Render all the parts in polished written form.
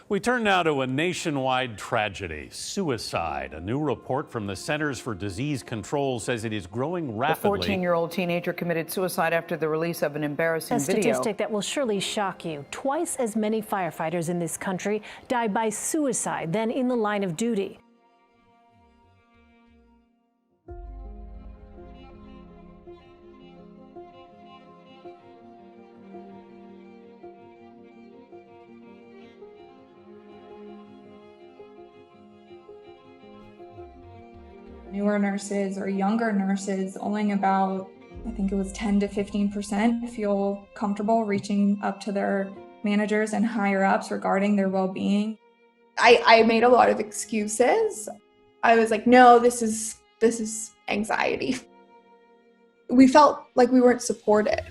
We turn now to a nationwide tragedy, suicide. A new report from the Centers for Disease Control says it is growing rapidly. The 14-year-old teenager committed suicide after the release of an embarrassing video. A statistic that will surely shock you. Twice as many firefighters in this country died by suicide than in the line of duty. Newer nurses or younger nurses, only about, I think it was 10 to 15% feel comfortable reaching up to their managers and higher ups regarding their well-being. I made a lot of excuses. I was like, no, this is anxiety. We felt like we weren't supported.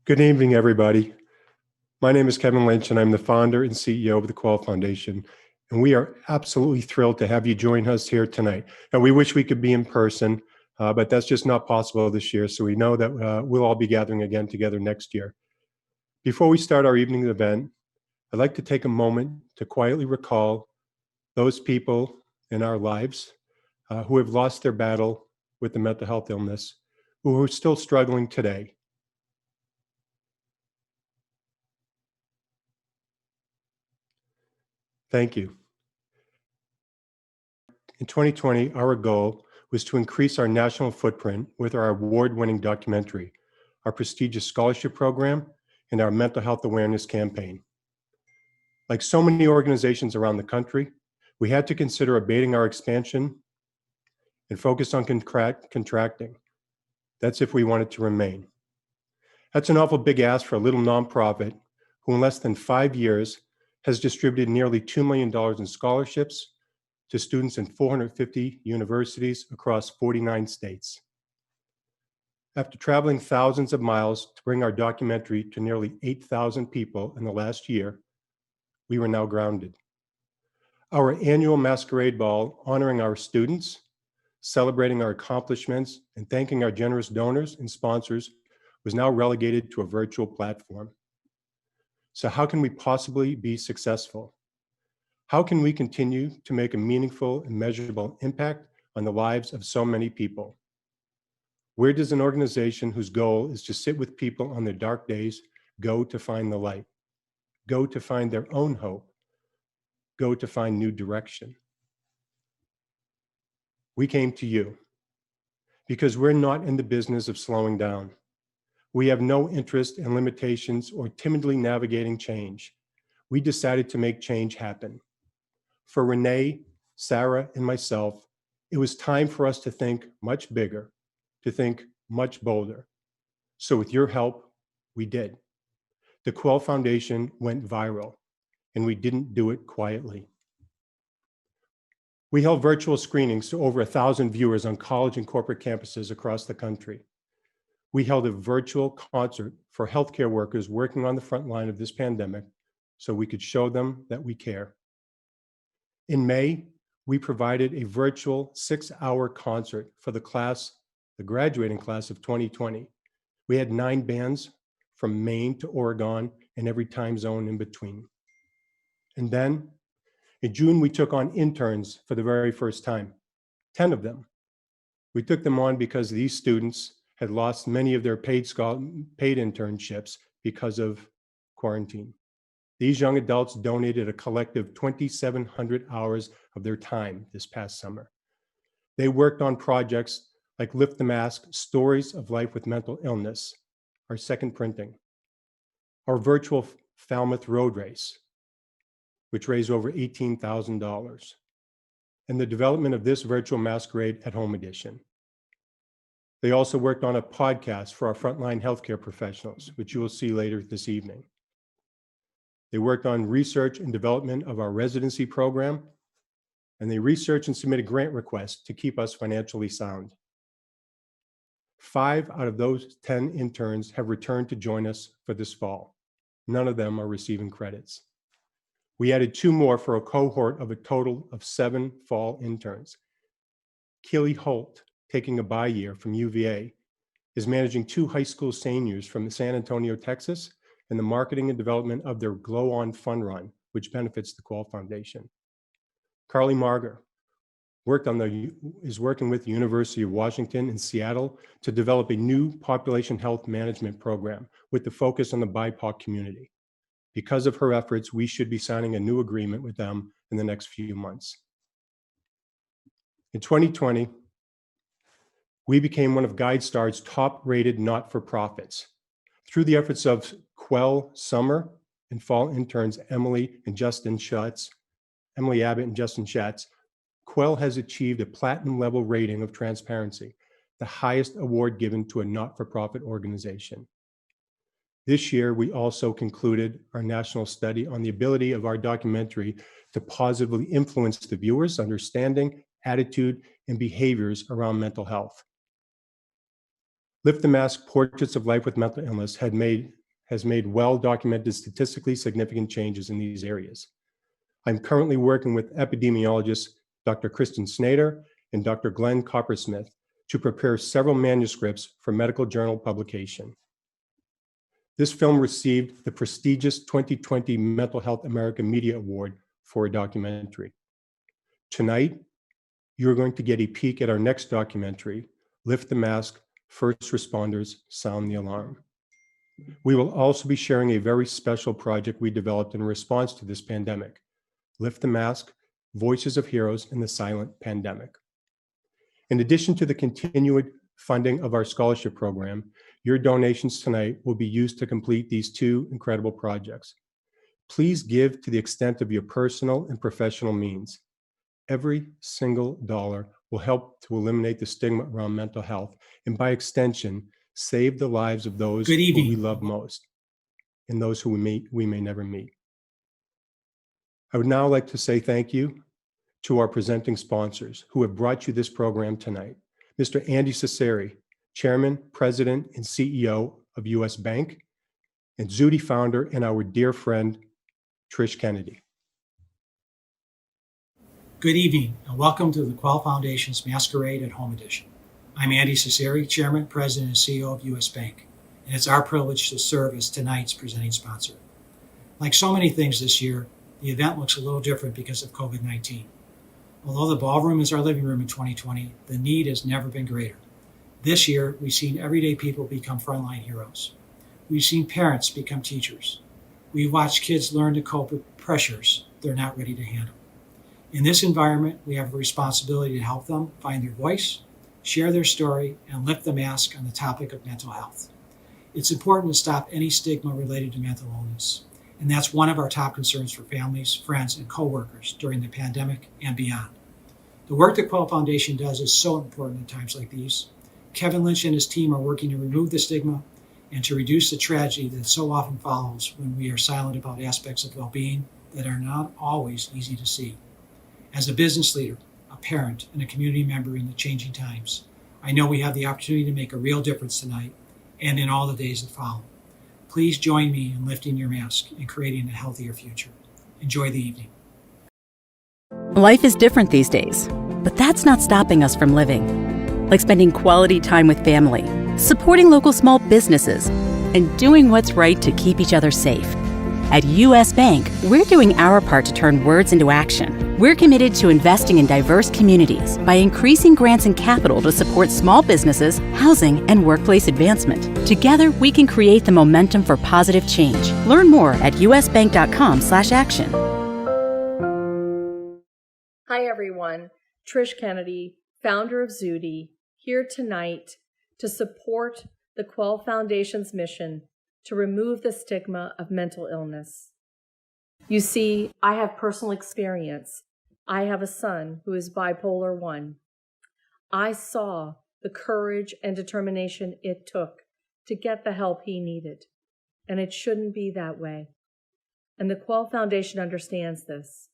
Good evening, everybody. My name is Kevin Lynch, and I'm the founder and CEO of the Quell Foundation. And we are absolutely thrilled to have you join us here tonight. And we wish we could be in person, but that's just not possible this year. So we know that we'll all be gathering again together next year. Before we start our evening event, I'd like to take a moment to quietly recall those people in our lives who have lost their battle with the mental health illness, who are still struggling today. Thank you. In 2020, our goal was to increase our national footprint with our award-winning documentary, our prestigious scholarship program, and our mental health awareness campaign. Like so many organizations around the country, we had to consider abating our expansion and focus on contracting. That's if we wanted to remain. That's an awful big ask for a little nonprofit who in less than 5 years has distributed nearly $2 million in scholarships to students in 450 universities across 49 states. After traveling thousands of miles to bring our documentary to nearly 8,000 people in the last year, we were now grounded. Our annual Masquerade Ball, honoring our students, celebrating our accomplishments, and thanking our generous donors and sponsors, was now relegated to a virtual platform. So how can we possibly be successful? How can we continue to make a meaningful and measurable impact on the lives of so many people? Where does an organization whose goal is to sit with people on their dark days go to find the light? Go to find their own hope? Go to find new direction? We came to you because we're not in the business of slowing down. We have no interest in limitations or timidly navigating change. We decided to make change happen. For Renee, Sarah, and myself, it was time for us to think much bigger, to think much bolder. So with your help, we did. The Quell Foundation went viral, and we didn't do it quietly. We held virtual screenings to over 1,000 viewers on college and corporate campuses across the country. We held a virtual concert for healthcare workers working on the front line of this pandemic so we could show them that we care. In May, we provided a virtual 6-hour concert for the class the graduating class of 2020. We had 9 bands from Maine to Oregon and every time zone in between. And then in June, we took on interns for the very first time, 10 of them. We took them on because these students had lost many of their paid internships because of quarantine. These young adults donated a collective 2,700 hours of their time this past summer. They worked on projects like Lift the Mask, Stories of Life with Mental Illness, our second printing, our virtual Falmouth Road Race, which raised over $18,000, and the development of this virtual Masquerade at Home edition. They also worked on a podcast for our frontline healthcare professionals, which you will see later this evening. They worked on research and development of our residency program, and they researched and submitted grant requests to keep us financially sound. 5 out of those 10 interns have returned to join us for this fall. None of them are receiving credits. We added 2 more for a cohort of a total of 7 fall interns. Keely Holt, taking a bi-year from UVA, is managing 2 high school seniors from San Antonio, Texas, and the marketing and development of their Glow On Fun Run, which benefits the Quell Foundation. Carly Marger is working with the University of Washington in Seattle to develop a new population health management program with the focus on the BIPOC community. Because of her efforts, we should be signing a new agreement with them in the next few months. In 2020, we became one of GuideStar's top-rated not-for-profits. Through the efforts of Quell summer and fall interns Emily Abbott and Justin Schatz, Quell has achieved a platinum-level rating of transparency, the highest award given to a not-for-profit organization. This year, we also concluded our national study on the ability of our documentary to positively influence the viewers' understanding, attitude, and behaviors around mental health. Lift the Mask, Portraits of Life with Mental Illness has made well-documented statistically significant changes in these areas. I'm currently working with epidemiologists Dr. Kristen Snyder and Dr. Glenn Coppersmith to prepare several manuscripts for medical journal publication. This film received the prestigious 2020 Mental Health America Media Award for a documentary. Tonight, you're going to get a peek at our next documentary, Lift the Mask, First Responders Sound the Alarm. We will also be sharing a very special project we developed in response to this pandemic, Lift the Mask, Voices of Heroes in the Silent Pandemic. In addition to the continued funding of our scholarship program, your donations tonight will be used to complete these 2 incredible projects. Please give to the extent of your personal and professional means. Every single dollar will help to eliminate the stigma around mental health and, by extension, save the lives of those who we love most and those who we may never meet. I would now like to say thank you to our presenting sponsors who have brought you this program tonight. Mr. Andy Cesari, Chairman, President, and CEO of US Bank, and Zudi founder and our dear friend, Trish Kennedy. Good evening, and welcome to the Quell Foundation's Masquerade at Home edition. I'm Andy Cesari, Chairman, President, and CEO of US Bank, and it's our privilege to serve as tonight's presenting sponsor. Like so many things this year, the event looks a little different because of COVID-19. Although the ballroom is our living room in 2020, the need has never been greater. This year, we've seen everyday people become frontline heroes. We've seen parents become teachers. We've watched kids learn to cope with pressures they're not ready to handle. In this environment, we have a responsibility to help them find their voice, share their story, and lift the mask on the topic of mental health. It's important to stop any stigma related to mental illness, and that's one of our top concerns for families, friends, and coworkers during the pandemic and beyond. The work the Quell Foundation does is so important in times like these. Kevin Lynch and his team are working to remove the stigma and to reduce the tragedy that so often follows when we are silent about aspects of well-being that are not always easy to see. As a business leader, a parent, and a community member in the changing times, I know we have the opportunity to make a real difference tonight and in all the days that follow. Please join me in lifting your mask and creating a healthier future. Enjoy the evening. Life is different these days, but that's not stopping us from living. like spending quality time with family, supporting local small businesses, and doing what's right to keep each other safe. At U.S. Bank, we're doing our part to turn words into action. We're committed to investing in diverse communities by increasing grants and capital to support small businesses, housing, and workplace advancement. Together, we can create the momentum for positive change. Learn more at usbank.com/action. Hi, everyone. Trish Kennedy, founder of Zudi, here tonight to support the Quell Foundation's mission to remove the stigma of mental illness. You see, I have personal experience. I have a son who is bipolar 1. I saw the courage and determination it took to get the help he needed, and it shouldn't be that way. And the Quell Foundation understands this.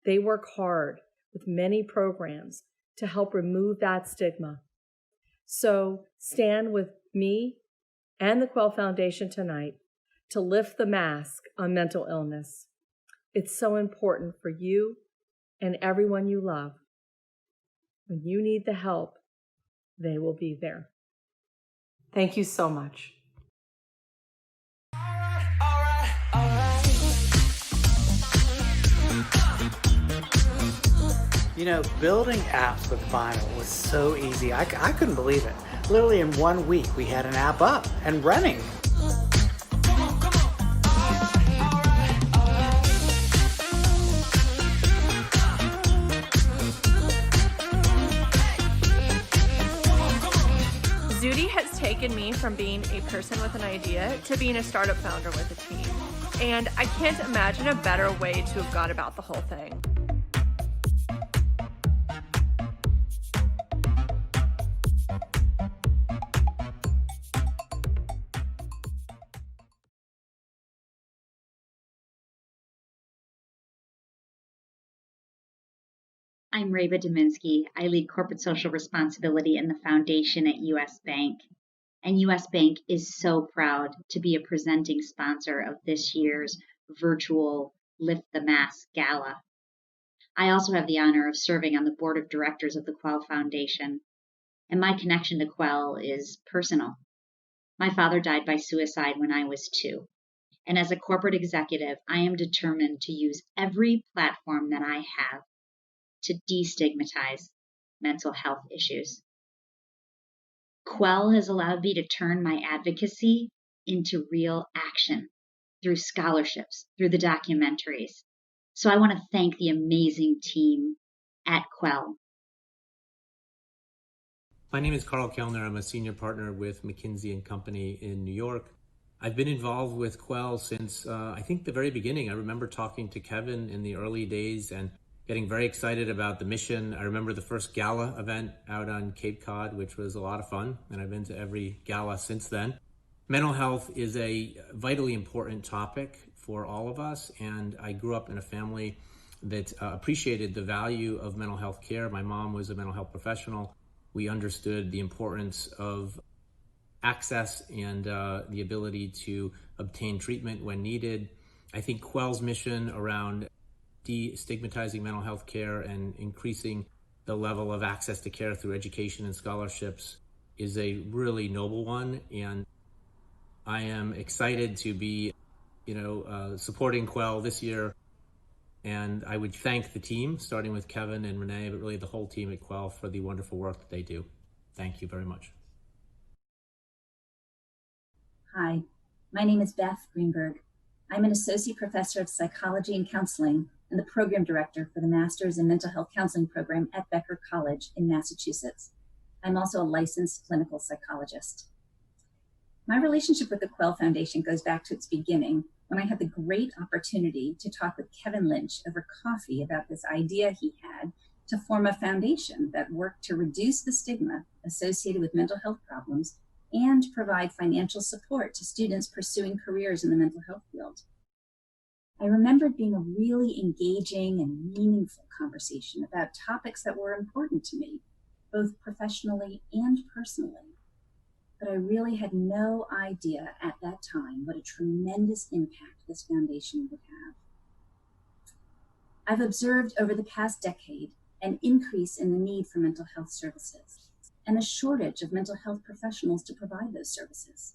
They work hard with many programs to help remove that stigma. So stand with me and the Quell Foundation tonight to lift the mask on mental illness. It's so important for you and everyone you love. When you need the help, they will be there. Thank you so much. You know, building apps with vinyl was so easy. I couldn't believe it. Literally in 1 week, we had an app up and running. Zudi has taken me from being a person with an idea to being a startup founder with a team. And I can't imagine a better way to have gone about the whole thing. I'm Reba Dominski. I lead corporate social responsibility in the foundation at U.S. Bank. And U.S. Bank is so proud to be a presenting sponsor of this year's virtual Lift the Mask Gala. I also have the honor of serving on the board of directors of the Quell Foundation. And my connection to Quell is personal. My father died by suicide when I was 2. And as a corporate executive, I am determined to use every platform that I have to destigmatize mental health issues. Quell has allowed me to turn my advocacy into real action through scholarships, through the documentaries. So I want to thank the amazing team at Quell. My name is Carl Kellner. I'm a senior partner with McKinsey & Company in New York. I've been involved with Quell since I think the very beginning. I remember talking to Kevin in the early days and getting very excited about the mission. I remember the first gala event out on Cape Cod, which was a lot of fun, and I've been to every gala since then. Mental health is a vitally important topic for all of us, and I grew up in a family that appreciated the value of mental health care. My mom was a mental health professional. We understood the importance of access and the ability to obtain treatment when needed. I think Quell's mission around destigmatizing mental health care and increasing the level of access to care through education and scholarships is a really noble one, and I am excited to be, supporting Quell this year. And I would thank the team, starting with Kevin and Renee, but really the whole team at Quell for the wonderful work that they do. Thank you very much. Hi, my name is Beth Greenberg. I'm an associate professor of psychology and counseling and the program director for the Master's in Mental Health Counseling program at Becker College in Massachusetts. I'm also a licensed clinical psychologist. My relationship with the Quell Foundation goes back to its beginning when I had the great opportunity to talk with Kevin Lynch over coffee about this idea he had to form a foundation that worked to reduce the stigma associated with mental health problems and provide financial support to students pursuing careers in the mental health field. I remember it being a really engaging and meaningful conversation about topics that were important to me, both professionally and personally. But I really had no idea at that time what a tremendous impact this foundation would have. I've observed over the past decade an increase in the need for mental health services. and a shortage of mental health professionals to provide those services.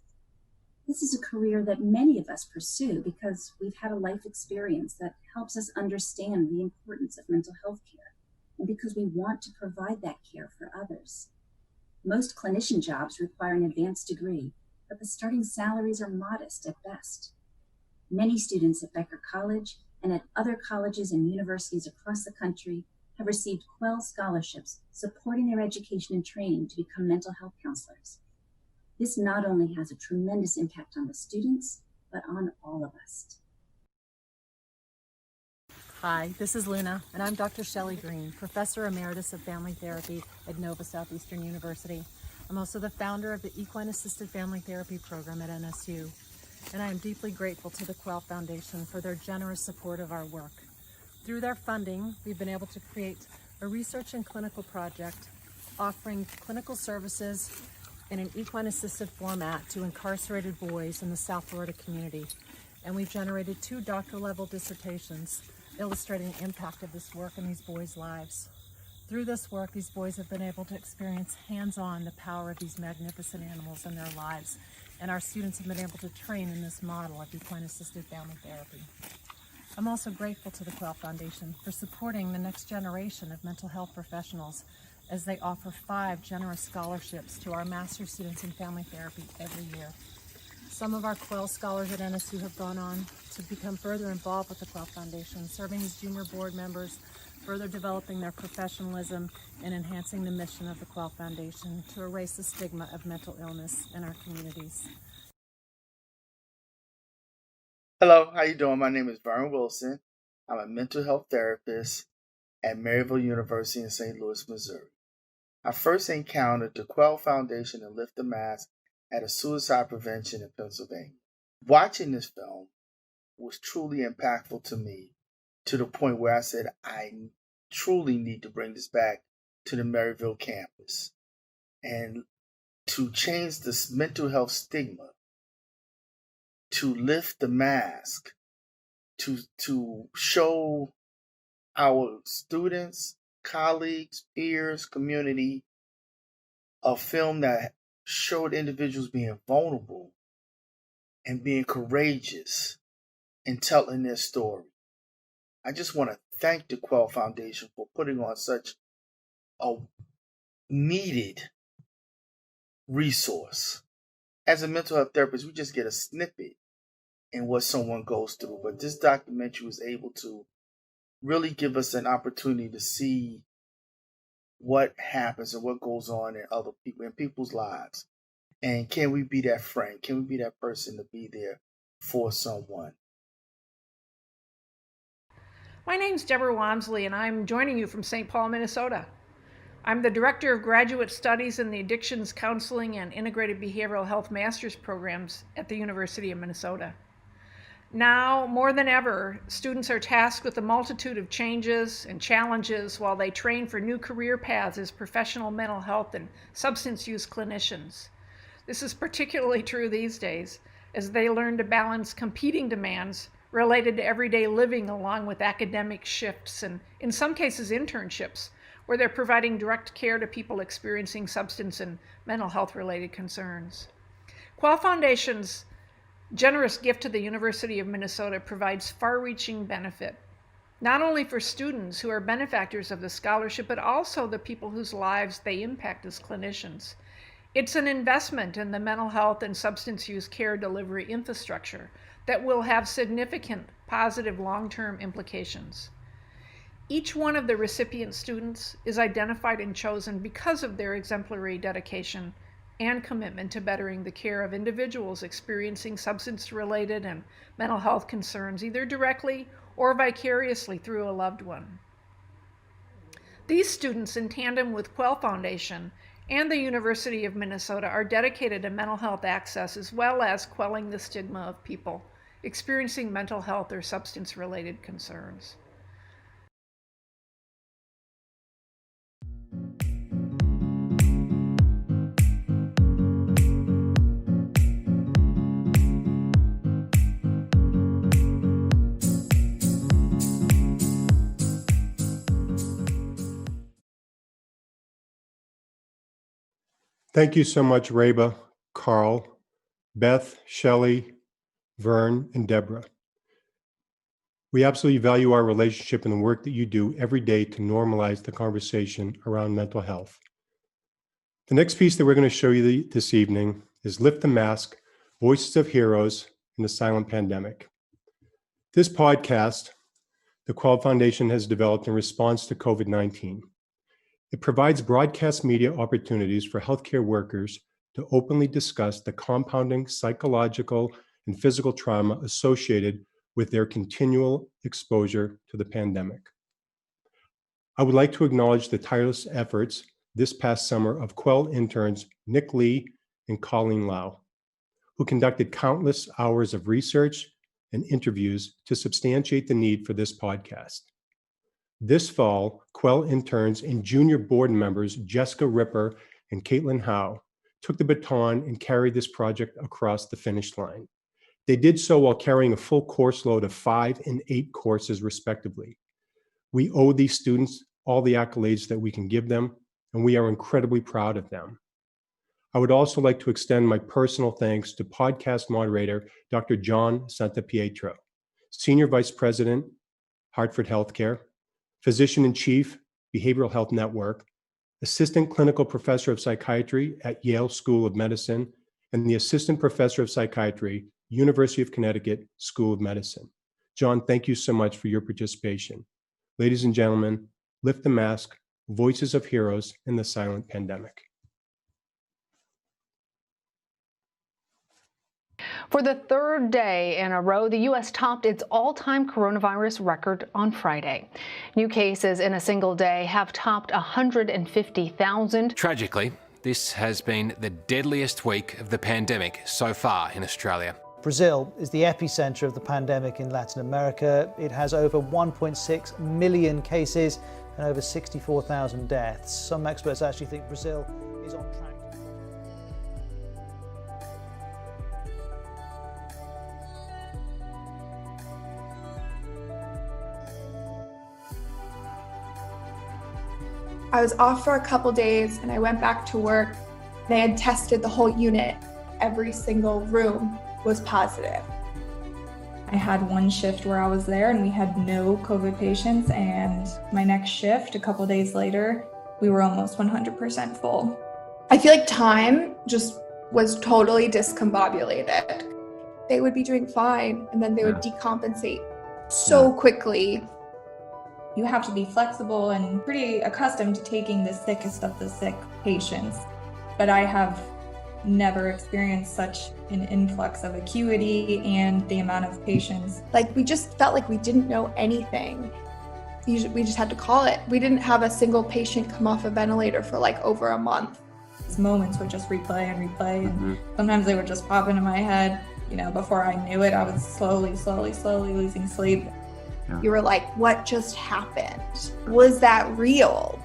This is a career that many of us pursue because we've had a life experience that helps us understand the importance of mental health care, and because we want to provide that care for others. Most clinician jobs require an advanced degree, but the starting salaries are modest at best. Many students at Becker College and at other colleges and universities across the country have received Quell scholarships supporting their education and training to become mental health counselors. This not only has a tremendous impact on the students, but on all of us. Hi, this is Luna, and I'm Dr. Shelley Green, Professor Emeritus of Family Therapy at Nova Southeastern University. I'm also the founder of the Equine Assisted Family Therapy Program at NSU, and I am deeply grateful to the Quell Foundation for their generous support of our work. Through their funding, we've been able to create a research and clinical project offering clinical services in an equine-assisted format to incarcerated boys in the South Florida community. And we've generated 2 doctoral-level dissertations illustrating the impact of this work in these boys' lives. Through this work, these boys have been able to experience hands-on the power of these magnificent animals in their lives, and our students have been able to train in this model of equine-assisted family therapy. I'm also grateful to the Quell Foundation for supporting the next generation of mental health professionals as they offer 5 generous scholarships to our master's students in family therapy every year. Some of our Quell scholars at NSU have gone on to become further involved with the Quell Foundation, serving as junior board members, further developing their professionalism and enhancing the mission of the Quell Foundation to erase the stigma of mental illness in our communities. Hello, how you doing? My name is Vern Wilson. I'm a mental health therapist at Maryville University in St. Louis, Missouri. I first encountered the Quell Foundation and Lift the Mask at a suicide prevention in Pennsylvania. Watching this film was truly impactful to me, to the point where I said, I truly need to bring this back to the Maryville campus and to change this mental health stigma, to lift the mask, to show our students, colleagues, peers, community, a film that showed individuals being vulnerable and being courageous and telling their story. I just want to thank the Quell Foundation for putting on such a needed resource. As a mental health therapist, we just get a snippet in what someone goes through, but this documentary was able to really give us an opportunity to see what happens and what goes on in other people, in people's lives. And can we be that friend? Can we be that person to be there for someone? My name's Deborah Wamsley, and I'm joining you from St. Paul, Minnesota. I'm the Director of Graduate Studies in the Addictions Counseling and Integrated Behavioral Health Master's programs at the University of Minnesota. Now, more than ever, students are tasked with a multitude of changes and challenges while they train for new career paths as professional mental health and substance use clinicians. This is particularly true these days as they learn to balance competing demands related to everyday living along with academic shifts and, in some cases, internships, where they're providing direct care to people experiencing substance and mental health related concerns. Quell Foundation's generous gift to the University of Minnesota provides far-reaching benefit, not only for students who are benefactors of the scholarship, but also the people whose lives they impact as clinicians. It's an investment in the mental health and substance use care delivery infrastructure that will have significant positive long-term implications. Each one of the recipient students is identified and chosen because of their exemplary dedication and commitment to bettering the care of individuals experiencing substance-related and mental health concerns, either directly or vicariously through a loved one. These students, in tandem with Quell Foundation and the University of Minnesota, are dedicated to mental health access as well as quelling the stigma of people experiencing mental health or substance-related concerns. Thank you so much, Reba, Carl, Beth, Shelley, Vern, and Deborah. We absolutely value our relationship and the work that you do every day to normalize the conversation around mental health. The next piece that we're going to show you this evening is Lift the Mask, Voices of Heroes in the Silent Pandemic. This podcast, the Quell Foundation has developed in response to COVID-19. It provides broadcast media opportunities for healthcare workers to openly discuss the compounding psychological and physical trauma associated with their continual exposure to the pandemic. I would like to acknowledge the tireless efforts this past summer of Quell interns Nick Lee and Colleen Lau, who conducted countless hours of research and interviews to substantiate the need for this podcast. This fall, Quell interns and junior board members Jessica Ripper and Caitlin Howe took the baton and carried this project across the finish line. They did so while carrying a full course load of 5 and 8 courses, respectively. We owe these students all the accolades that we can give them, and we are incredibly proud of them. I would also like to extend my personal thanks to podcast moderator, Dr. John Santapietro, Senior Vice President, Hartford Healthcare, Physician-in-Chief, Behavioral Health Network, Assistant Clinical Professor of Psychiatry at Yale School of Medicine, and the Assistant Professor of Psychiatry, University of Connecticut School of Medicine. John, thank you so much for your participation. Ladies and gentlemen, Lift the Mask, Voices of Heroes in the Silent Pandemic. For the third day in a row, the U.S. topped its all-time coronavirus record on Friday. New cases in a single day have topped 150,000. Tragically, this has been the deadliest week of the pandemic so far in Australia. Brazil is the epicenter of the pandemic in Latin America. It has over 1.6 million cases and over 64,000 deaths. Some experts actually think Brazil is on track. I was off for a couple days and I went back to work. They had tested the whole unit. Every single room was positive. I had one shift where I was there and we had no COVID patients, and my next shift, a couple days later, we were almost 100% full. I feel like time just was totally discombobulated. They would be doing fine and then they would decompensate so quickly. You have to be flexible and pretty accustomed to taking the sickest of the sick patients. But I have never experienced such an influx of acuity and the amount of patients. Like, we just felt like we didn't know anything. We just had to call it. We didn't have a single patient come off a ventilator for like over a month. These moments would just replay and replay, and sometimes they would just pop into my head. You know, before I knew it, I was slowly losing sleep. You were like, what just happened? Was that real?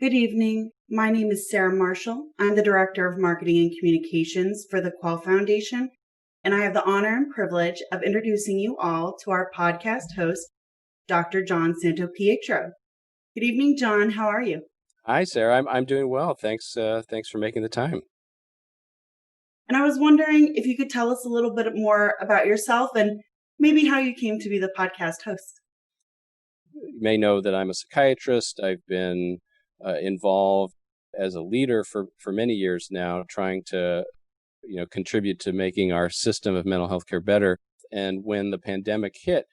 Good evening. My name is Sarah Marshall. I'm the Director of Marketing and Communications for the Quell Foundation, and I have the honor and privilege of introducing you all to our podcast host, Dr. John Santopietro. Good evening, John. How are you? Hi, Sarah. I'm doing well. Thanks for making the time. And I was wondering if you could tell us a little bit more about yourself and maybe how you came to be the podcast host. You may know that I'm a psychiatrist. I've been involved as a leader for many years now, trying to contribute to making our system of mental health care better. And when the pandemic hit,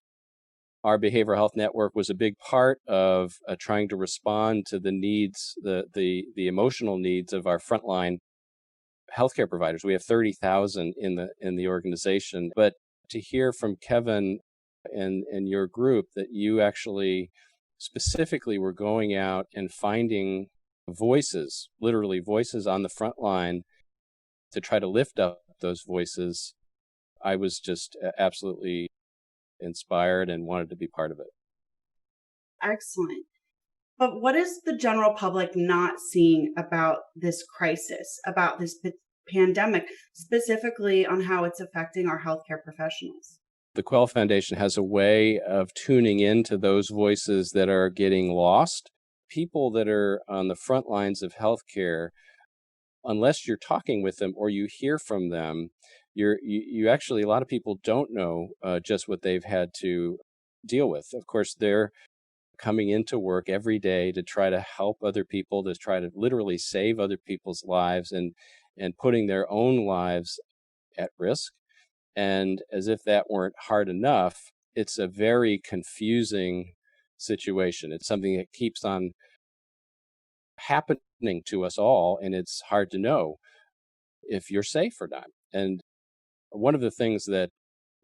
our behavioral health network was a big part of trying to respond to the needs, the emotional needs of our frontline healthcare providers. We have 30,000 in the organization. But to hear from Kevin and your group that you actually specifically were going out and finding voices, literally voices on the front line to try to lift up those voices, I was just absolutely inspired and wanted to be part of it. Excellent. But what is the general public not seeing about this crisis, about this pandemic, specifically on how it's affecting our healthcare professionals? The Quell Foundation has a way of tuning into those voices that are getting lost. People that are on the front lines of healthcare, unless you're talking with them or you hear from them, you actually, a lot of people don't know just what they've had to deal with. Of course, they're coming into work every day to try to help other people, to try to literally save other people's lives and putting their own lives at risk. And as if that weren't hard enough, it's a very confusing situation. It's something that keeps on happening to us all, and it's hard to know if you're safe or not. And one of the things that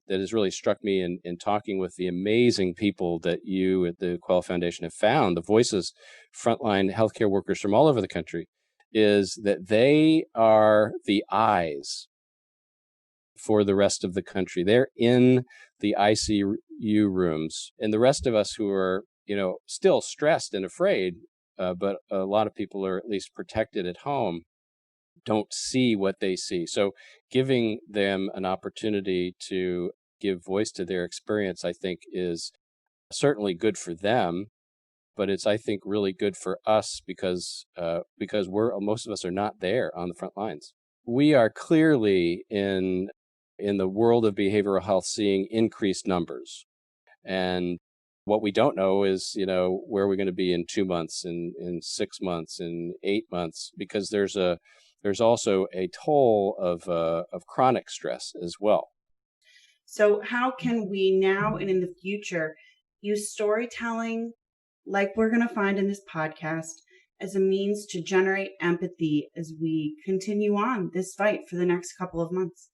has really struck me in talking with the amazing people that you at the Quell Foundation have found, the voices, frontline healthcare workers from all over the country, is that they are the eyes for the rest of the country. They're in the ICU rooms, and the rest of us who are, still stressed and afraid, but a lot of people are at least protected at home, don't see what they see. So giving them an opportunity to give voice to their experience, I think, is certainly good for them, but it's, I think, really good for us because most of us are not there on the front lines. We are clearly in the world of behavioral health seeing increased numbers. And what we don't know is, where we're going to be in 2 months, in 6 months, in 8 months, because there's also a toll of chronic stress as well. So how can we now and in the future use storytelling, like we're going to find in this podcast, as a means to generate empathy as we continue on this fight for the next couple of months?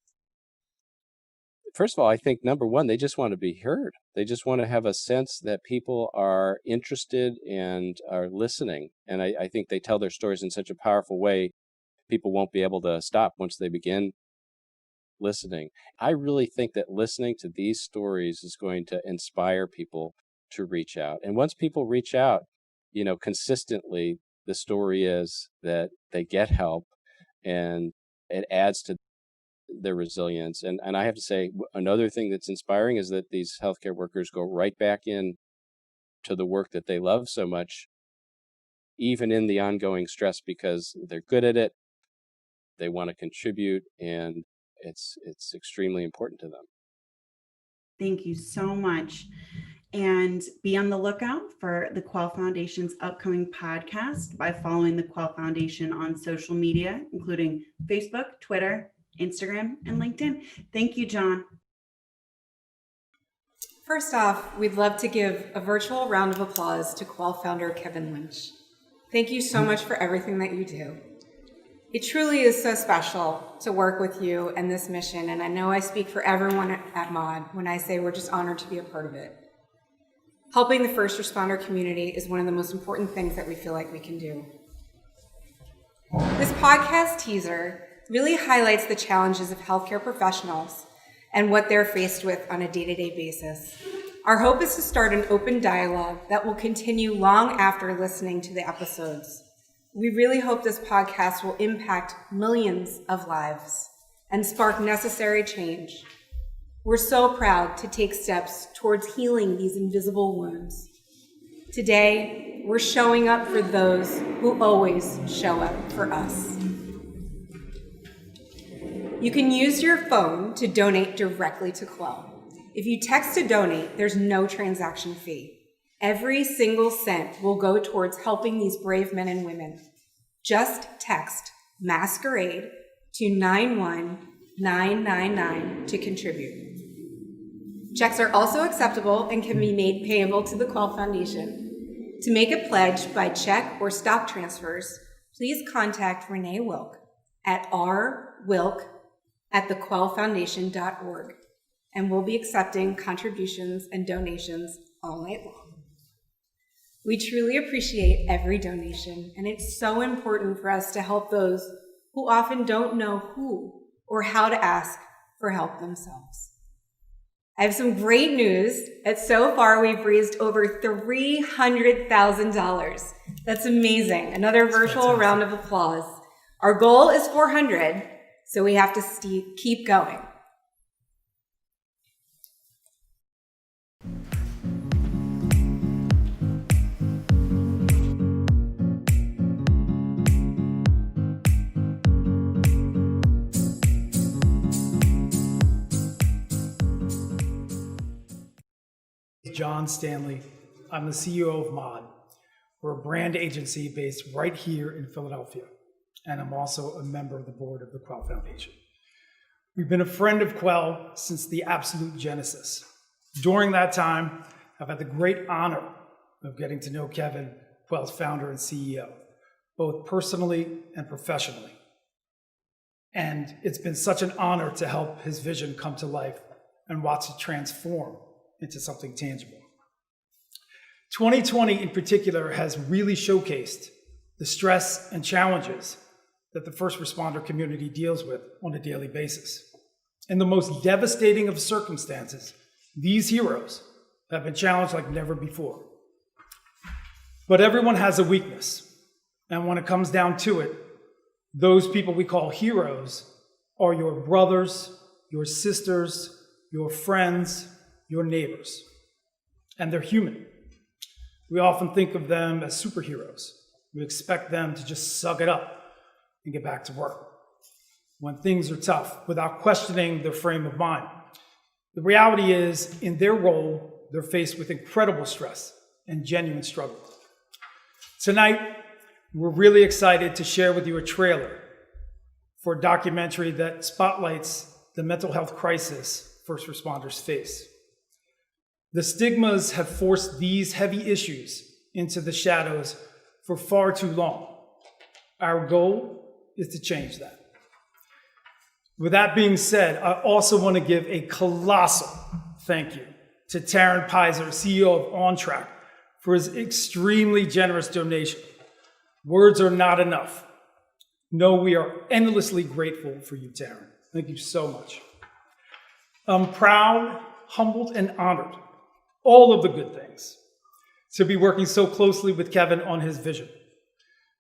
First of all, I think number one, they just want to be heard. They just want to have a sense that people are interested and are listening. And I think they tell their stories in such a powerful way, people won't be able to stop once they begin listening. I really think that listening to these stories is going to inspire people to reach out. And once people reach out, consistently, the story is that they get help and it adds to their resilience. And I have to say, another thing that's inspiring is that these healthcare workers go right back in to the work that they love so much, even in the ongoing stress, because they're good at it, they want to contribute, and it's extremely important to them. Thank you so much. And be on the lookout for the Quell Foundation's upcoming podcast by following the Quell Foundation on social media, including Facebook, Twitter, Instagram, and LinkedIn. Thank you, John. First off, we'd love to give a virtual round of applause to Quell founder Kevin Lynch. Thank you so much for everything that you do. It truly is so special to work with you and this mission, and I know I speak for everyone at MOD when I say we're just honored to be a part of it. Helping the first responder community is one of the most important things that we feel like we can do. This podcast teaser really highlights the challenges of healthcare professionals and what they're faced with on a day-to-day basis. Our hope is to start an open dialogue that will continue long after listening to the episodes. We really hope this podcast will impact millions of lives and spark necessary change. We're so proud to take steps towards healing these invisible wounds. Today, we're showing up for those who always show up for us. You can use your phone to donate directly to Quell. If you text to donate, there's no transaction fee. Every single cent will go towards helping these brave men and women. Just text Masquerade to 91999 to contribute. Checks are also acceptable and can be made payable to the Quell Foundation. To make a pledge by check or stock transfers, please contact Renee Wilk at rwilk@thequellfoundation.org, and we'll be accepting contributions and donations all night long. We truly appreciate every donation, and it's so important for us to help those who often don't know who or how to ask for help themselves. I have some great news that so far we've raised over $300,000. That's amazing. Another virtual round of applause. Our goal is 400, so we have to keep going. John Stanley. I'm the CEO of MOD. We're a brand agency based right here in Philadelphia, and I'm also a member of the board of the Quell Foundation. We've been a friend of Quell since the absolute genesis. During that time, I've had the great honor of getting to know Kevin, Quell's founder and CEO, both personally and professionally. And it's been such an honor to help his vision come to life and watch it transform into something tangible. 2020 in particular has really showcased the stress and challenges that the first responder community deals with on a daily basis. In the most devastating of circumstances, these heroes have been challenged like never before. But everyone has a weakness, and when it comes down to it, those people we call heroes are your brothers, your sisters, your friends, your neighbors, and they're human. We often think of them as superheroes. We expect them to just suck it up and get back to work when things are tough without questioning their frame of mind. The reality is, in their role, they're faced with incredible stress and genuine struggle. Tonight, we're really excited to share with you a trailer for a documentary that spotlights the mental health crisis first responders face. The stigmas have forced these heavy issues into the shadows for far too long. Our goal is to change that. With that being said, I also want to give a colossal thank you to Taryn Pizer, CEO of OnTrack, for his extremely generous donation. Words are not enough. No, we are endlessly grateful for you, Taryn. Thank you so much. I'm proud, humbled, and honored, all of the good things, to be working so closely with Kevin on his vision.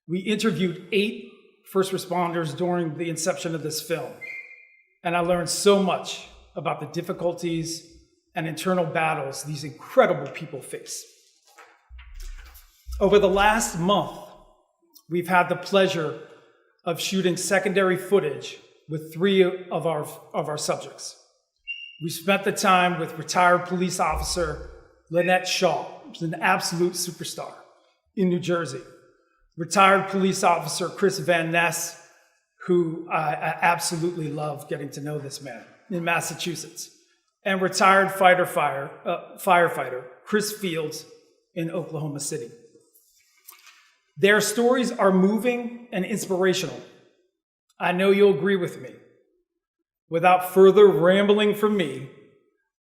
We interviewed 8 first responders during the inception of this film, and I learned so much about the difficulties and internal battles these incredible people face. Over the last month, we've had the pleasure of shooting secondary footage with 3 of our subjects. We spent the time with retired police officer Lynette Shaw, who's an absolute superstar in New Jersey. Retired police officer Chris Van Ness, who I absolutely love getting to know this man, in Massachusetts. And retired firefighter Chris Fields in Oklahoma City. Their stories are moving and inspirational. I know you'll agree with me. Without further rambling from me,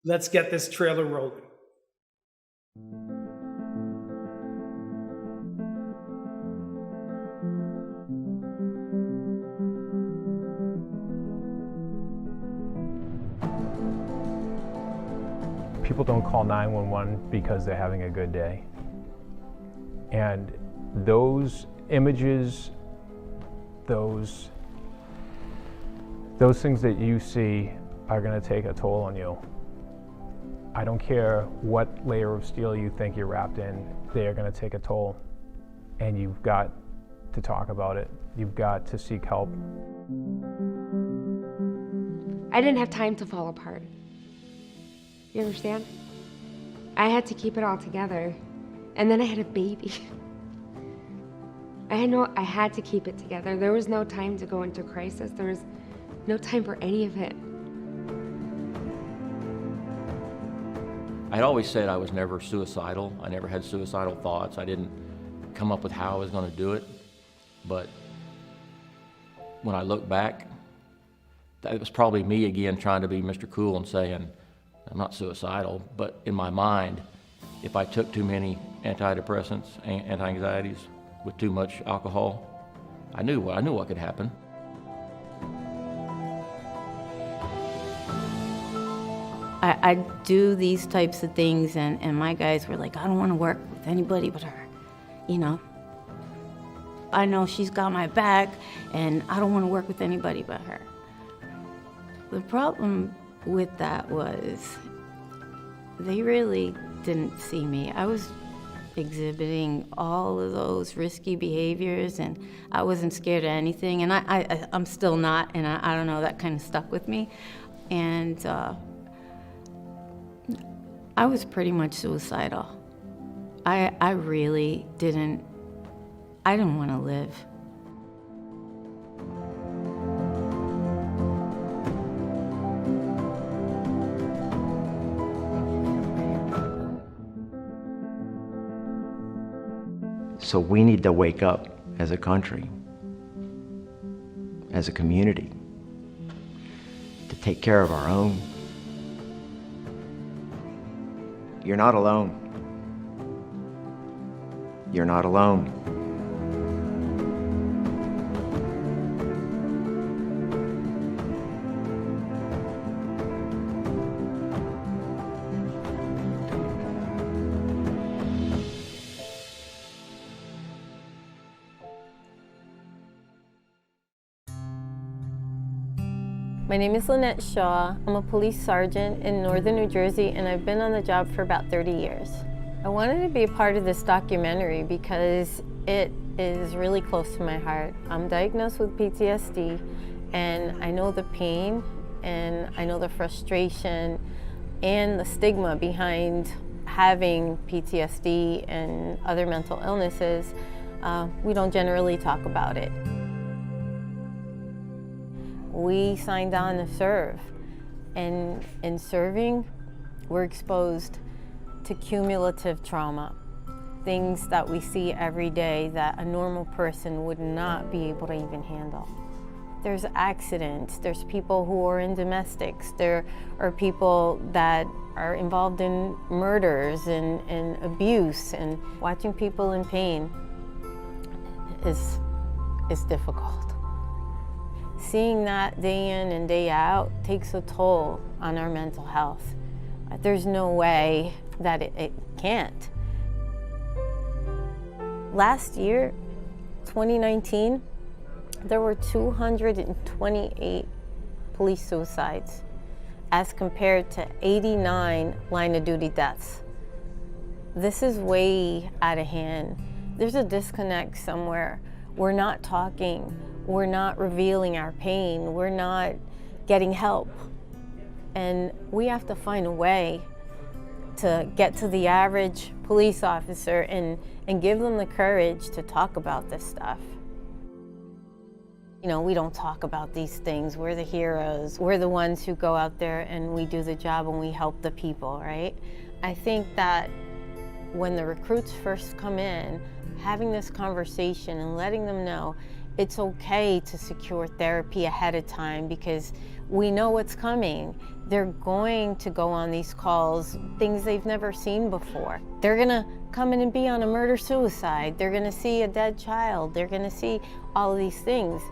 let's get this trailer rolling. People don't call 911 because they're having a good day. And those images, those things that you see are going to take a toll on you. I don't care what layer of steel you think you're wrapped in, they are going to take a toll. And you've got to talk about it. You've got to seek help. I didn't have time to fall apart. You understand? I had to keep it all together. And then I had a baby. I had to keep it together. There was no time to go into crisis. There was no time for any of it. I'd always said I was never suicidal. I never had suicidal thoughts. I didn't come up with how I was going to do it. But when I look back, that was probably me again trying to be Mr. Cool and saying, I'm not suicidal, but in my mind, if I took too many antidepressants and anti-anxieties with too much alcohol, I knew what could happen. I do these types of things, and my guys were like, I don't want to work with anybody but her, you know. I know she's got my back, and I don't want to work with anybody but her. The problem with that was they really didn't see me. I was exhibiting all of those risky behaviors, and I wasn't scared of anything, and I'm still not, and I don't know, that kind of stuck with me. And I was pretty much suicidal. I really didn't want to live. So we need to wake up as a country, as a community, to take care of our own. You're not alone. You're not alone. My name is Lynette Shaw. I'm a police sergeant in northern New Jersey, and I've been on the job for about 30 years. I wanted to be a part of this documentary because it is really close to my heart. I'm diagnosed with PTSD, and I know the pain, and I know the frustration and the stigma behind having PTSD and other mental illnesses. We don't generally talk about it. We signed on to serve, and in serving, we're exposed to cumulative trauma, things that we see every day that a normal person would not be able to even handle. There's accidents, there's people who are in domestics, there are people that are involved in murders and abuse, and watching people in pain is difficult. Seeing that day in and day out takes a toll on our mental health. There's no way that it can't. Last year, 2019, there were 228 police suicides as compared to 89 line of duty deaths. This is way out of hand. There's a disconnect somewhere. We're not talking. We're not revealing our pain. We're not getting help. And we have to find a way to get to the average police officer and give them the courage to talk about this stuff. You know, we don't talk about these things. We're the heroes. We're the ones who go out there and we do the job and we help the people, right? I think that when the recruits first come in, having this conversation and letting them know it's okay to secure therapy ahead of time because we know what's coming. They're going to go on these calls, things they've never seen before. They're gonna come in and be on a murder-suicide. They're gonna see a dead child. They're gonna see all of these things.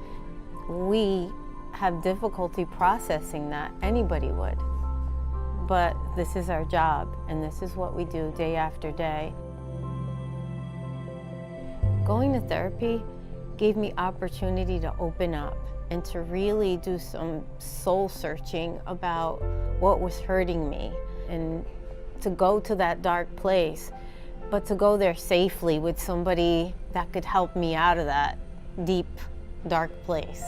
We have difficulty processing that. Anybody would. But this is our job, and this is what we do day after day. Going to therapy gave me opportunity to open up and to really do some soul searching about what was hurting me and to go to that dark place, but to go there safely with somebody that could help me out of that deep, dark place.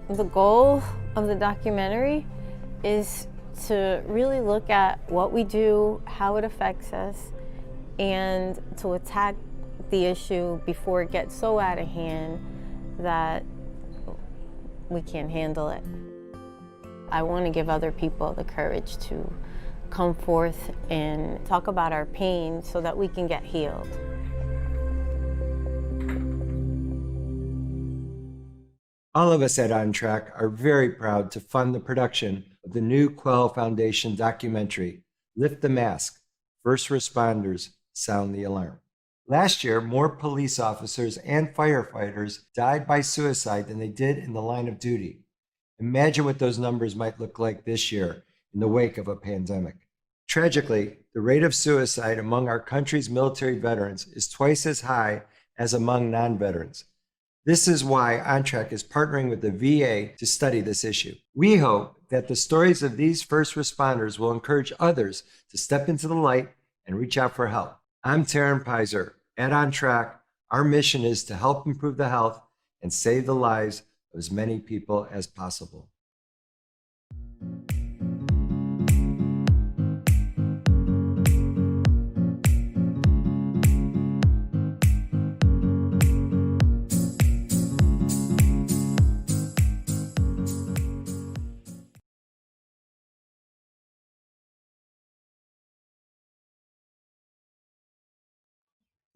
The goal of the documentary is to really look at what we do, how it affects us, and to attack the issue before it gets so out of hand that we can't handle it. I want to give other people the courage to come forth and talk about our pain so that we can get healed. All of us at On Track are very proud to fund the production of the new Quell Foundation documentary, Lift the Mask, First Responders Sound the Alarm. Last year, more police officers and firefighters died by suicide than they did in the line of duty. Imagine what those numbers might look like this year in the wake of a pandemic. Tragically, the rate of suicide among our country's military veterans is twice as high as among non-veterans. This is why On Track is partnering with the VA to study this issue. We hope that the stories of these first responders will encourage others to step into the light and reach out for help. I'm Taryn Pizer. At On Track, our mission is to help improve the health and save the lives of as many people as possible.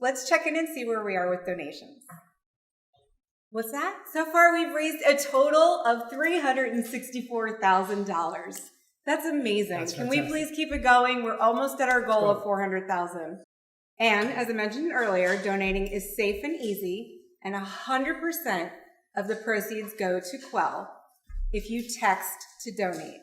Let's check in and see where we are with donations. What's that? So far, we've raised a total of $364,000. That's amazing. That's Can we fantastic. please keep it going? We're almost at our goal of $400,000. And as I mentioned earlier, donating is safe and easy, and 100% of the proceeds go to Quell if you text to donate.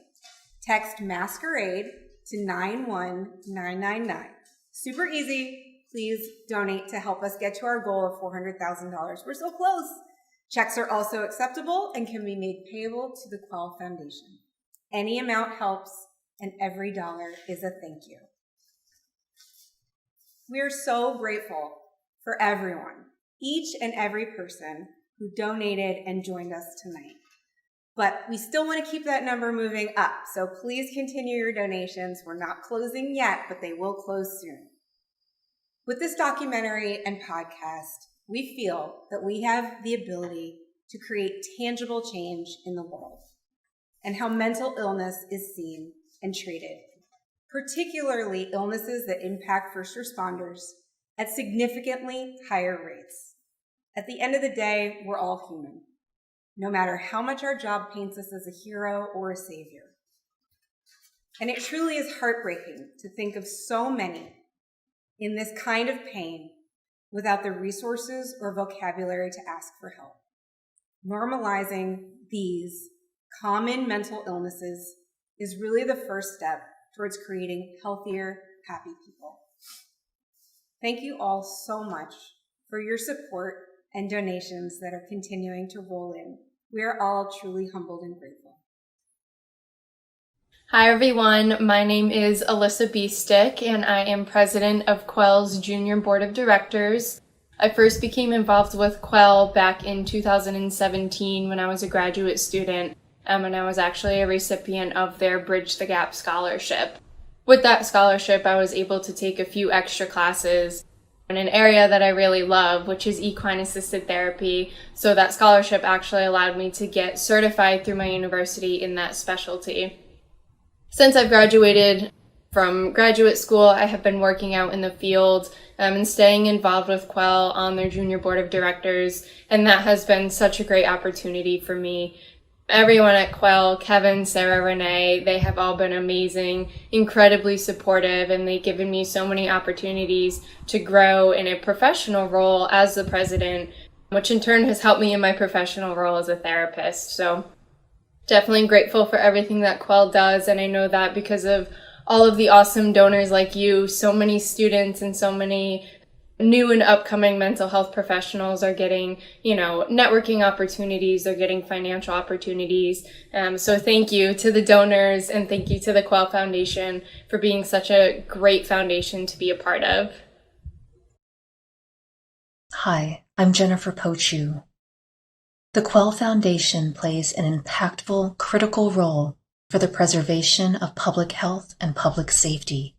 Text Masquerade to 91999. Super easy. Please donate to help us get to our goal of $400,000. We're so close. Checks are also acceptable and can be made payable to the Quell Foundation. Any amount helps, and every dollar is a thank you. We are so grateful for everyone, each and every person who donated and joined us tonight. But we still want to keep that number moving up, so please continue your donations. We're not closing yet, but they will close soon. With this documentary and podcast, we feel that we have the ability to create tangible change in the world and how mental illness is seen and treated, particularly illnesses that impact first responders at significantly higher rates. At the end of the day, we're all human, no matter how much our job paints us as a hero or a savior. And it truly is heartbreaking to think of so many in this kind of pain without the resources or vocabulary to ask for help. Normalizing these common mental illnesses is really the first step towards creating healthier, happy people. Thank you all so much for your support and donations that are continuing to roll in. We are all truly humbled and grateful. Hi everyone, my name is Alyssa Beestick and I am president of Quell's Junior Board of Directors. I first became involved with Quell back in 2017 when I was a graduate student and I was actually a recipient of their Bridge the Gap scholarship. With that scholarship, I was able to take a few extra classes in an area that I really love, which is equine assisted therapy. So that scholarship actually allowed me to get certified through my university in that specialty. Since I've graduated from graduate school, I have been working out in the field and staying involved with Quell on their junior board of directors, and that has been such a great opportunity for me. Everyone at Quell, Kevin, Sarah, Renee, they have all been amazing, incredibly supportive, and they've given me so many opportunities to grow in a professional role as the president, which in turn has helped me in my professional role as a therapist. So definitely grateful for everything that Quell does, and I know that because of all of the awesome donors like you, so many students and so many new and upcoming mental health professionals are getting, networking opportunities, they're getting financial opportunities. So thank you to the donors and thank you to the Quell Foundation for being such a great foundation to be a part of. Hi, I'm Jennifer Pochu. The Quell Foundation plays an impactful, critical role for the preservation of public health and public safety.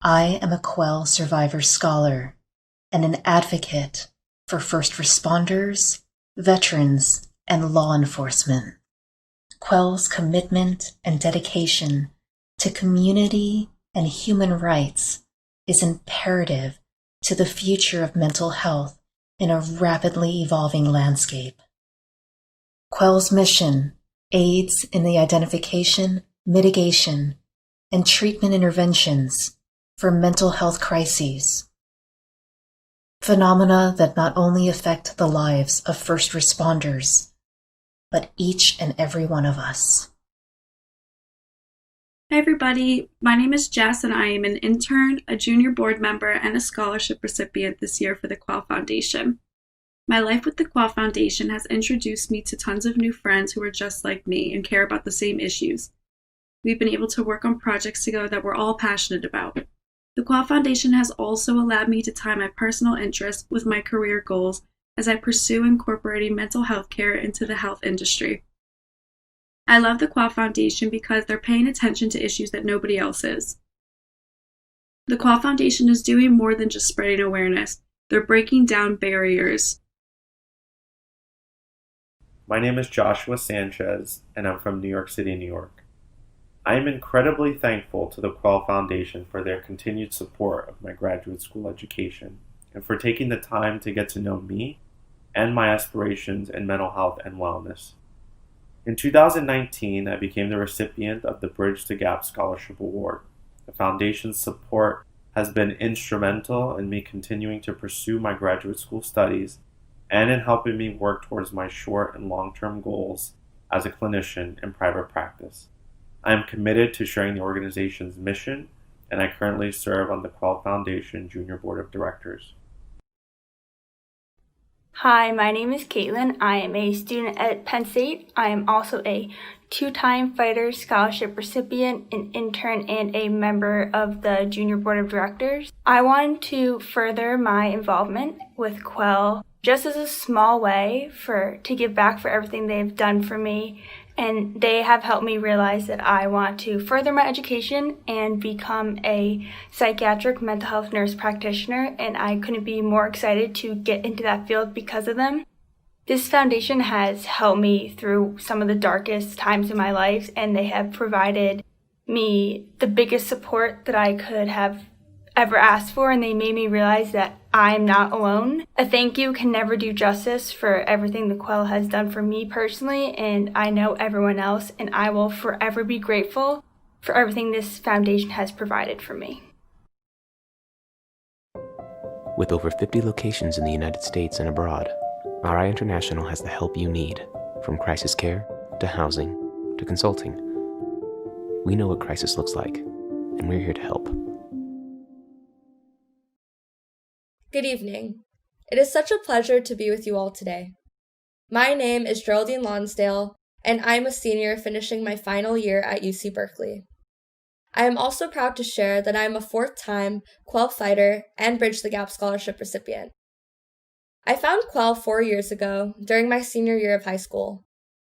I am a Quell Survivor Scholar and an advocate for first responders, veterans, and law enforcement. Quell's commitment and dedication to community and human rights is imperative to the future of mental health in a rapidly evolving landscape. Quell's mission aids in the identification, mitigation, and treatment interventions for mental health crises, phenomena that not only affect the lives of first responders, but each and every one of us. Hi everybody, my name is Jess and I am an intern, a junior board member, and a scholarship recipient this year for the Quell Foundation. My life with the Quell Foundation has introduced me to tons of new friends who are just like me and care about the same issues. We've been able to work on projects together that we're all passionate about. The Quell Foundation has also allowed me to tie my personal interests with my career goals as I pursue incorporating mental health care into the health industry. I love the Quell Foundation because they're paying attention to issues that nobody else is. The Quell Foundation is doing more than just spreading awareness. They're breaking down barriers. My name is Joshua Sanchez, and I'm from New York City, New York. I am incredibly thankful to the Quell Foundation for their continued support of my graduate school education and for taking the time to get to know me and my aspirations in mental health and wellness. In 2019, I became the recipient of the Bridge the Gap Scholarship Award. The Foundation's support has been instrumental in me continuing to pursue my graduate school studies and in helping me work towards my short and long-term goals as a clinician in private practice. I am committed to sharing the organization's mission, and I currently serve on the Quell Foundation Junior Board of Directors. Hi, my name is Caitlin. I am a student at Penn State. I am also a two-time Fighter Scholarship recipient, an intern, and a member of the Junior Board of Directors. I wanted to further my involvement with Quell just as a small way to give back for everything they've done for me. And they have helped me realize that I want to further my education and become a psychiatric mental health nurse practitioner, and I couldn't be more excited to get into that field because of them. This foundation has helped me through some of the darkest times in my life, and they have provided me the biggest support that I could have ever asked for, and they made me realize that I'm not alone. A thank you can never do justice for everything the Quell has done for me personally, and I know everyone else, and I will forever be grateful for everything this foundation has provided for me. With over 50 locations in the United States and abroad, RI International has the help you need, from crisis care to housing to consulting. We know what crisis looks like, and we're here to help. Good evening. It is such a pleasure to be with you all today. My name is Geraldine Lonsdale, and I'm a senior finishing my final year at UC Berkeley. I am also proud to share that I am a fourth-time Quell Fighter and Bridge the Gap Scholarship recipient. I found Quell 4 years ago during my senior year of high school.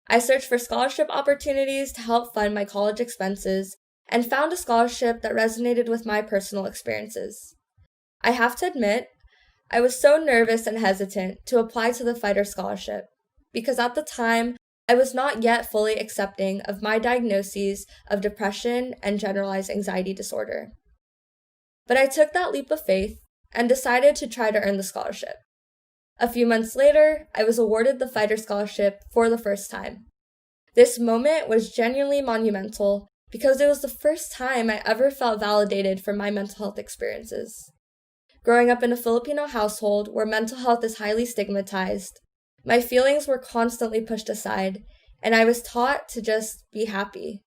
I searched for scholarship opportunities to help fund my college expenses and found a scholarship that resonated with my personal experiences. I have to admit, I was so nervous and hesitant to apply to the Fighter Scholarship because at the time, I was not yet fully accepting of my diagnoses of depression and generalized anxiety disorder. But I took that leap of faith and decided to try to earn the scholarship. A few months later, I was awarded the Fighter Scholarship for the first time. This moment was genuinely monumental because it was the first time I ever felt validated for my mental health experiences. Growing up in a Filipino household where mental health is highly stigmatized, my feelings were constantly pushed aside, and I was taught to just be happy.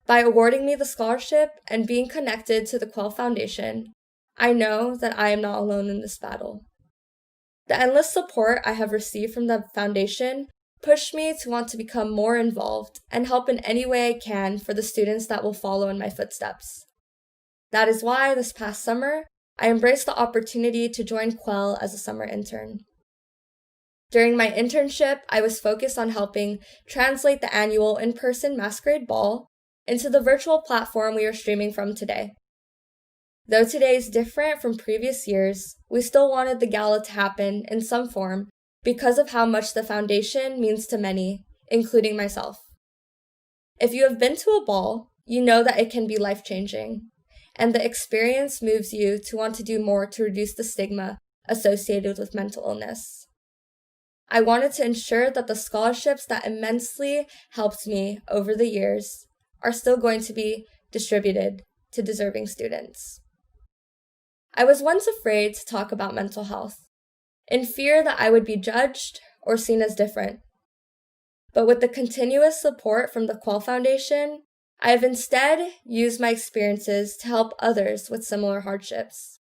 By awarding me the scholarship and being connected to the Quell Foundation, I know that I am not alone in this battle. The endless support I have received from the foundation pushed me to want to become more involved and help in any way I can for the students that will follow in my footsteps. That is why this past summer, I embraced the opportunity to join Quell as a summer intern. During my internship, I was focused on helping translate the annual in-person Masquerade ball into the virtual platform we are streaming from today. Though today is different from previous years, we still wanted the gala to happen in some form because of how much the foundation means to many, including myself. If you have been to a ball, you know that it can be life-changing, and the experience moves you to want to do more to reduce the stigma associated with mental illness. I wanted to ensure that the scholarships that immensely helped me over the years are still going to be distributed to deserving students. I was once afraid to talk about mental health, in fear that I would be judged or seen as different. But with the continuous support from the Quell Foundation, I have instead used my experiences to help others with similar hardships.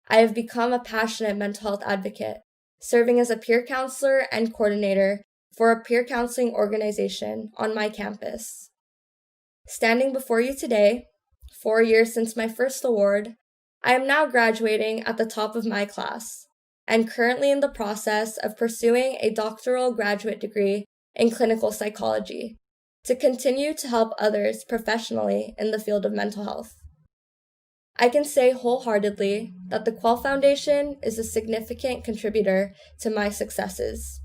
I have become a passionate mental health advocate, serving as a peer counselor and coordinator for a peer counseling organization on my campus. Standing before you today, 4 years since my first award, I am now graduating at the top of my class and currently in the process of pursuing a doctoral graduate degree in clinical psychology to continue to help others professionally in the field of mental health. I can say wholeheartedly that the Quell Foundation is a significant contributor to my successes.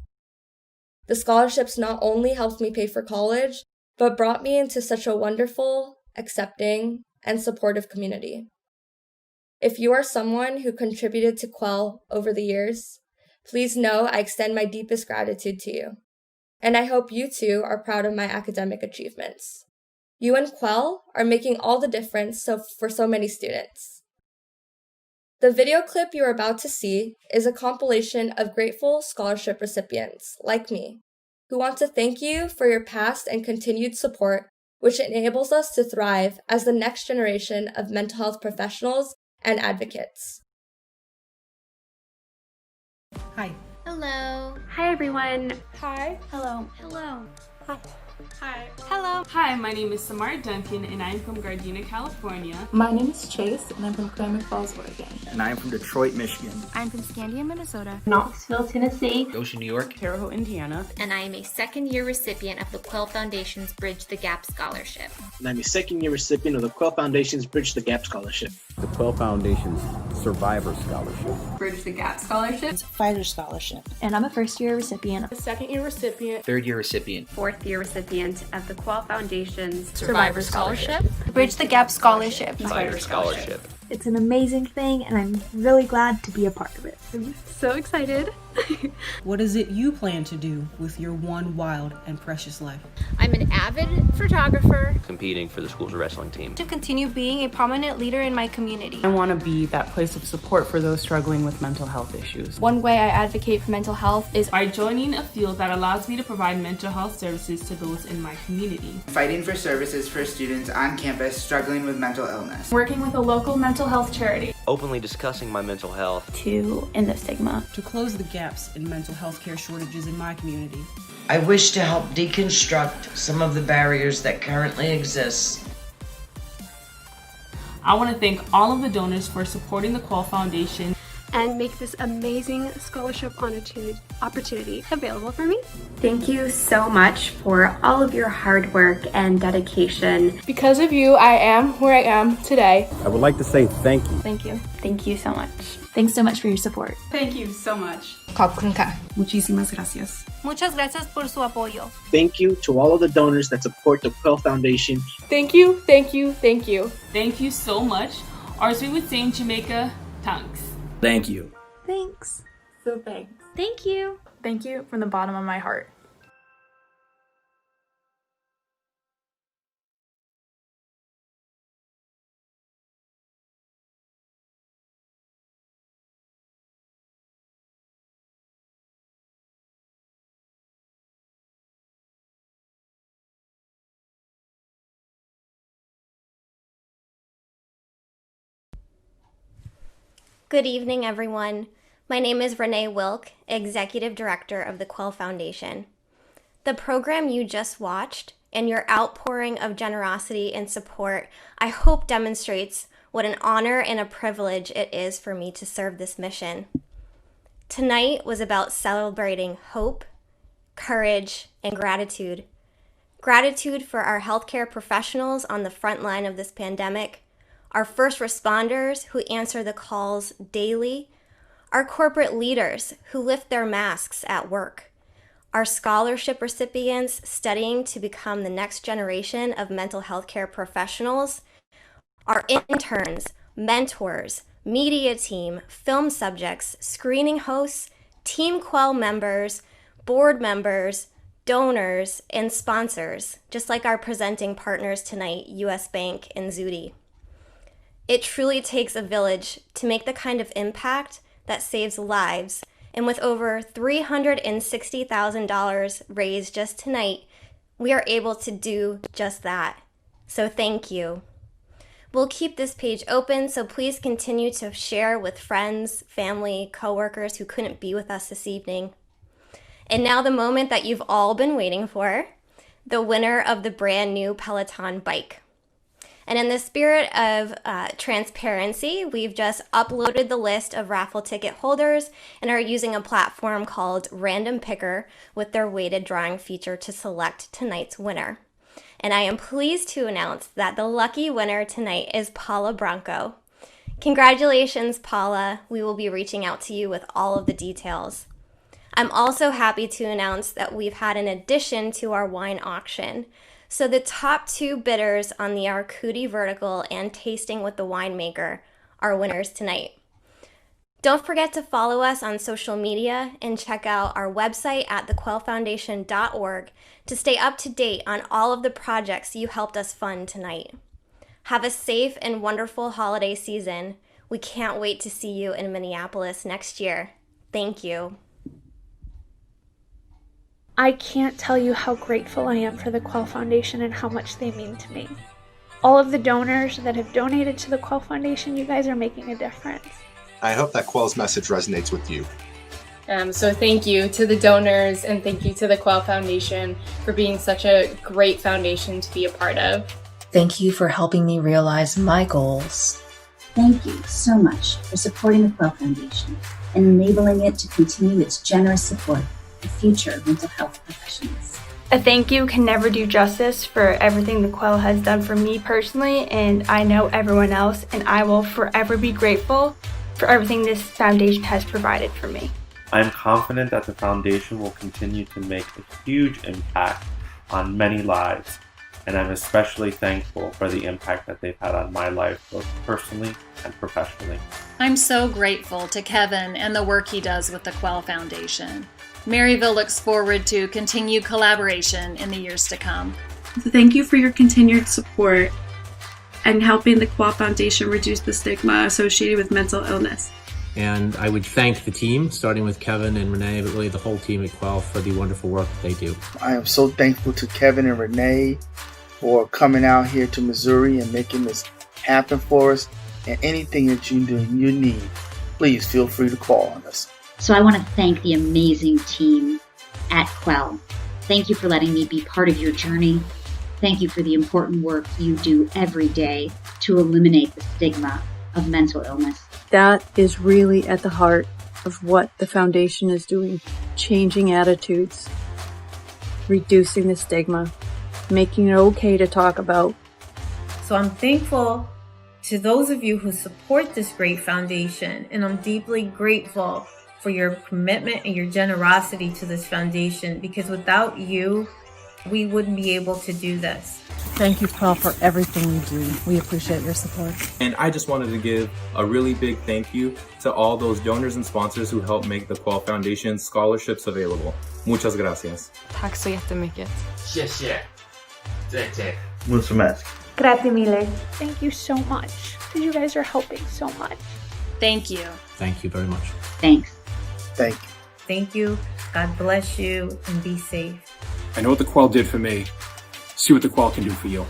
The scholarships not only helped me pay for college, but brought me into such a wonderful, accepting, and supportive community. If you are someone who contributed to Quell over the years, please know I extend my deepest gratitude to you. And I hope you too are proud of my academic achievements. You and Quell are making all the difference for so many students. The video clip you are about to see is a compilation of grateful scholarship recipients, like me, who want to thank you for your past and continued support, which enables us to thrive as the next generation of mental health professionals and advocates. Hi. Hello. Hi, everyone. Hi. Hello. Hello. Hi. Hi. Hello. Hi, my name is Samar Duncan and I'm from Gardena, California. My name is Chase and I'm from Klamath Falls, Oregon. And I'm from Detroit, Michigan. I'm from Scandia, Minnesota. Knoxville, Tennessee. Goshen, New York. Terre Haute, Indiana. And I am a second-year recipient of the Quell Foundation's Bridge the Gap Scholarship. And I'm a second-year recipient of the Quell Foundation's Bridge the Gap Scholarship. The Quell Foundation's Survivor Scholarship. Bridge the Gap Scholarship. Fighter Scholarship. And I'm a first-year recipient. A second-year recipient. Third-year recipient. Fourth-year recipient of the Quell Foundation's Survivor Scholarship. Bridge the Gap Scholarship. Fighter Scholarship. It's an amazing thing and I'm really glad to be a part of it. I'm so excited. What is it you plan to do with your one wild and precious life? I'm an avid photographer. Competing for the school's wrestling team. To continue being a prominent leader in my community. I want to be that place of support for those struggling with mental health issues. One way I advocate for mental health is by joining a field that allows me to provide mental health services to those in my community. Fighting for services for students on campus struggling with mental illness. Working with a local mental health charity. Openly discussing my mental health. To end the stigma. To close the gaps in mental health care shortages in my community. I wish to help deconstruct some of the barriers that currently exist. I want to thank all of the donors for supporting the Quell Foundation and make this amazing scholarship opportunity available for me. Thank you so much for all of your hard work and dedication. Because of you, I am where I am today. I would like to say thank you. Thank you. Thank you so much. Thanks so much for your support. Thank you so much. Muchísimas gracias. Muchas gracias por su apoyo. Thank you to all of the donors that support the Quell Foundation. Thank you, thank you, thank you. Thank you so much. Or as we would say in Jamaica, thanks. Thank you. Thanks. So thanks. Thank you. Thank you from the bottom of my heart. Good evening, everyone. My name is Renee Wilk, Executive Director of the Quell Foundation. The program you just watched and your outpouring of generosity and support, I hope demonstrates what an honor and a privilege it is for me to serve this mission. Tonight was about celebrating hope, courage, and gratitude. Gratitude for our healthcare professionals on the front line of this pandemic, our first responders who answer the calls daily, our corporate leaders who lift their masks at work, our scholarship recipients studying to become the next generation of mental health care professionals, our interns, mentors, media team, film subjects, screening hosts, Team Quell members, board members, donors, and sponsors, just like our presenting partners tonight, US Bank and Zudi. It truly takes a village to make the kind of impact that saves lives, and with over $360,000 raised just tonight, we are able to do just that. So thank you. We'll keep this page open, so please continue to share with friends, family, coworkers who couldn't be with us this evening. And now the moment that you've all been waiting for, the winner of the brand new Peloton bike. And in the spirit of transparency, we've just uploaded the list of raffle ticket holders and are using a platform called Random Picker with their weighted drawing feature to select tonight's winner. And I am pleased to announce that the lucky winner tonight is Paula Branco. Congratulations, Paula. We will be reaching out to you with all of the details. I'm also happy to announce that we've had an addition to our wine auction. So the top 2 bidders on the Arcuti Vertical and Tasting with the Winemaker are winners tonight. Don't forget to follow us on social media and check out our website at thequellfoundation.org to stay up to date on all of the projects you helped us fund tonight. Have a safe and wonderful holiday season. We can't wait to see you in Minneapolis next year. Thank you. I can't tell you how grateful I am for the Quell Foundation and how much they mean to me. All of the donors that have donated to the Quell Foundation, you guys are making a difference. I hope that Quell's message resonates with you. So thank you to the donors and thank you to the Quell Foundation for being such a great foundation to be a part of. Thank you for helping me realize my goals. Thank you so much for supporting the Quell Foundation and enabling it to continue its generous support for future mental health professionals. A thank you can never do justice for everything the Quell has done for me personally, and I know everyone else, and I will forever be grateful for everything this foundation has provided for me. I'm confident that the foundation will continue to make a huge impact on many lives, and I'm especially thankful for the impact that they've had on my life, both personally and professionally. I'm so grateful to Kevin and the work he does with the Quell Foundation. Maryville looks forward to continued collaboration in the years to come. So thank you for your continued support and helping the Quell Foundation reduce the stigma associated with mental illness. And I would thank the team, starting with Kevin and Renee, but really the whole team at Quell for the wonderful work that they do. I am so thankful to Kevin and Renee for coming out here to Missouri and making this happen for us. And anything that you need, please feel free to call on us. So I want to thank the amazing team at Quell. Thank you for letting me be part of your journey. Thank you for the important work you do every day to eliminate the stigma of mental illness. That is really at the heart of what the foundation is doing. Changing attitudes, reducing the stigma, making it okay to talk about. So I'm thankful to those of you who support this great foundation, and I'm deeply grateful for your commitment and your generosity to this foundation, because without you, we wouldn't be able to do this. Thank you, Paul, for everything you do. We appreciate your support. And I just wanted to give a really big thank you to all those donors and sponsors who helped make the Quell Foundation scholarships available. Muchas gracias. Tack så jättemycket. Muchas gracias. Grazie mille. Thank you so much, because you guys are helping so much. Thank you. Thank you very much. Thanks. Thank you. Thank you. God bless you and be safe. I know what the Quell did for me. See what the Quell can do for you.